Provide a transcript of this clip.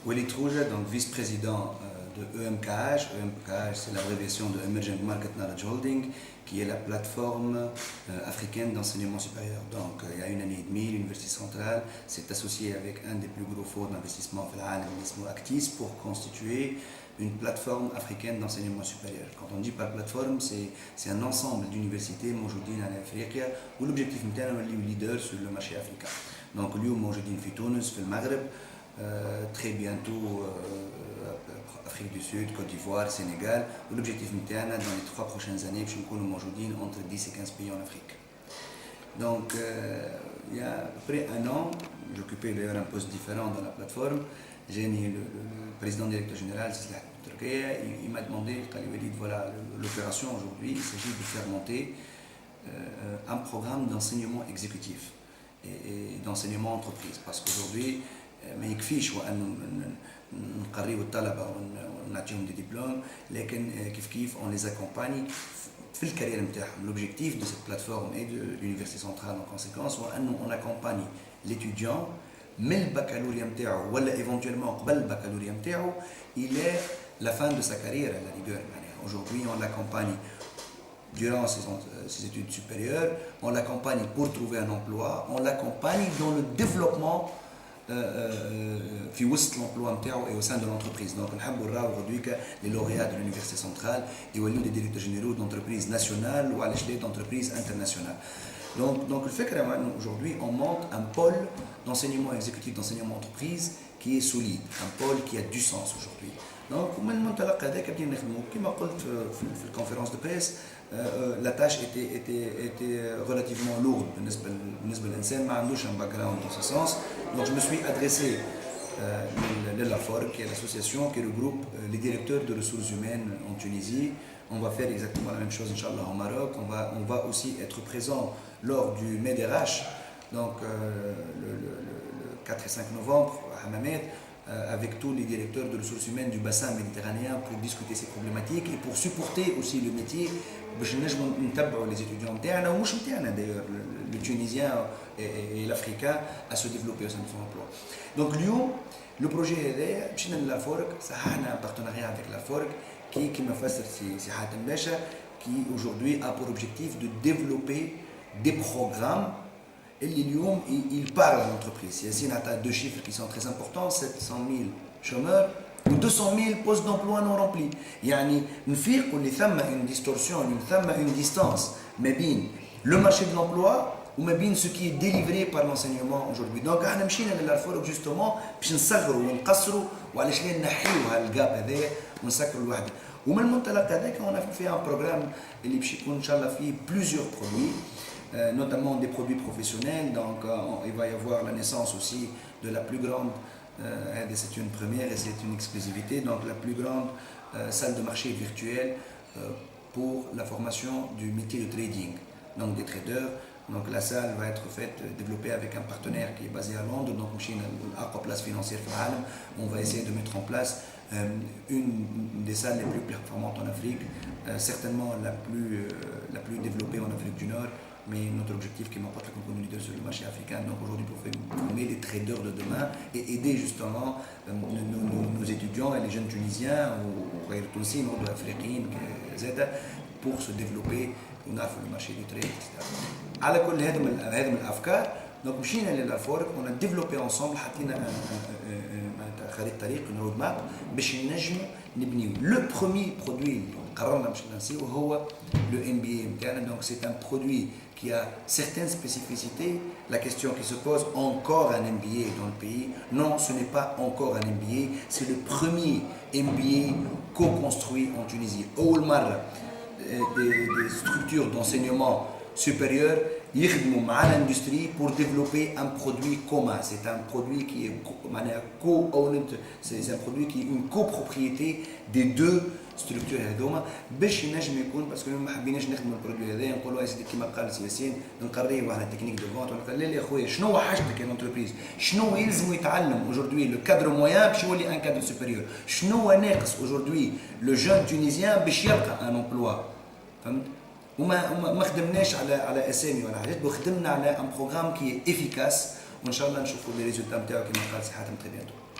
Walid Rouja, donc vice-président de EMKH. EMKH, c'est l'abréviation de Emerging Market Knowledge Holding, qui est la plateforme africaine d'enseignement supérieur. Donc, il y a une année et demie, l'Université centrale s'est associée avec un des plus gros fonds d'investissement Actis pour constituer une plateforme africaine d'enseignement supérieur. Quand on dit par plateforme, c'est un ensemble d'universités موجودين على افريقيا والobjectif نتاعنا هو اللي leader sur le marché africain. Donc اليوم موجودين في تونس في المغرب très bientôt Afrique du Sud, Côte d'Ivoire, Sénégal. L'objectif نتاعنا dans les 3 prochaines années باش نكونوا موجودين entre 10 et 15 pays en Afrique. Donc il y a à peu près un an, j'occupais d'ailleurs un poste différent dans la plateforme. J'ai le président directeur général, il m'a demandé, voilà, l'opération aujourd'hui, il s'agit de faire monter un programme d'enseignement exécutif et d'enseignement entreprise. Parce qu'aujourd'hui, ما يكفيش وأن نقريو الطلبة ونعطيهم des diplômes, لكن كيف on les accompagne في الكارير نتاعهم. L'objectif de cette plateforme et de l'Université centrale en conséquence هو أنه on accompagne l'étudiant من البكالوريا نتاعو ولا éventuellement قبل البكالوريا نتاعو il est la fin de sa carrière à la rigueur. Aujourd'hui on l'accompagne durant ses études supérieures, on l'accompagne pour trouver un emploi, on l'accompagne dans le développement في وسط l'emploi نتاعو et au sein de l'entreprise. Donc نحبوا نراو aujourd'hui que les lauréats de l'Université centrale يوليو des directeurs généraux d'entreprises nationales ou علاش لا d'entreprises internationales. Donc le fait qu'aujourd'hui on monte un pôle d'enseignement exécutif, d'enseignement entreprise qui est solide, un pôle qui a du sens aujourd'hui. Donc من المنطلق هذاك بدينا نخدموا كما قلت في الكونفérence de presse. La tâche était relativement lourde بالنسبة للإنسان ما عندوش un background dans ce sens. Donc je me suis adressé à l'AFORG, qui est l'association qui regroupe les directeurs de ressources humaines en Tunisie. On va faire exactement la même chose, Inch'Allah, au Maroc. On va aussi être présent lors du MEDRH, donc le 4 et 5 novembre à Hammamet, avec tous les directeurs de ressources humaines du bassin méditerranéen pour discuter ces problématiques et pour supporter aussi le métier باش نجموا نتبعوا les étudiants نتاعنا ومش نتاعنا d'ailleurs le tunisien et l'africain à se développer au sein de son emploi. Donc اليوم le projet هذايا مشينا للافورك صححنا un partenariat avec l'AFORG qui كما فسر سي حاتم باشا qui aujourd'hui a pour objectif de développer des programmes اللي اليوم il parle à l'entreprise. Yassine a deux chiffres qui sont très importants, 700 000 chômeurs و 200 000 postes d'emploi non remplis. يعني نفيقوا اللي ثم une distorsion, une distance ما بين le marché de l'emploi وما بين ce qui est délivré par l'enseignement aujourd'hui. Donc احنا مشينا للفورك justement باش نصغروا ونقصروا وعلاش لا نحيوا هالجاب هذايا ونسكروا الوحده. ومن المنطلق هذاك on a fait un programme اللي باش يكون ان شاء الله فيه plusieurs produits. Notamment des produits professionnels, donc il va y avoir la naissance aussi de la plus grande, c'est une première et c'est une exclusivité, donc la plus grande salle de marché virtuelle pour la formation du métier de trading, donc des traders. Donc la salle va être développée avec un partenaire qui est basé à Londres, donc à place financière on va essayer de mettre en place une des salles les plus performantes en Afrique, certainement la plus développée en Afrique du Nord. Mais notre objectif qui m'apporte comme leader sur le marché africain, donc aujourd'hui pour former les traders de demain et aider justement nos étudiants et les jeunes tunisiens ou aussi nos africains pour se développer ونعرفوا le marché du trade, etc. على كل هذه الافكار donc مشينا للافورك on a développé ensemble حطينا خريطه طريق une road map باش نجموا نبنيو le premier produit اللي قررنا باش نسيو هو le MBA نتاعنا. donc c'est un produit qui a certaines spécificités. La question qui se pose, encore un MBA dans le pays? Non, ce n'est pas encore un MBA, c'est le premier MBA co-construit en Tunisie. أول مرة des structures d'enseignement supérieur يخدموا مع l'industrie pour développer un produit commun. C'est un produit qui est co-owned, c'est un produit qui est une copropriété des deux structures هذوما باش ينجم يكون باسكو ما حبيناش نخدموا البرودوي هذايا نقولوا سيدي كيما قال سي ياسين نقريو على تكنيك دو فونت ولا لا يا خويا شنو هو حاجتك الانتربريز شنو يلزم يتعلم aujourd'hui le cadre moyen باش يولي un cadre supérieur شنو هو ناقص aujourd'hui le jeune tunisien باش يلقى un emploi فهمت وما خدمناش على اسامي ولا حاجات خدمنا على un programme qui est efficace وان شاء الله نشوفوا les résultats نتاعو كيما قال سي حاتم très bientôt.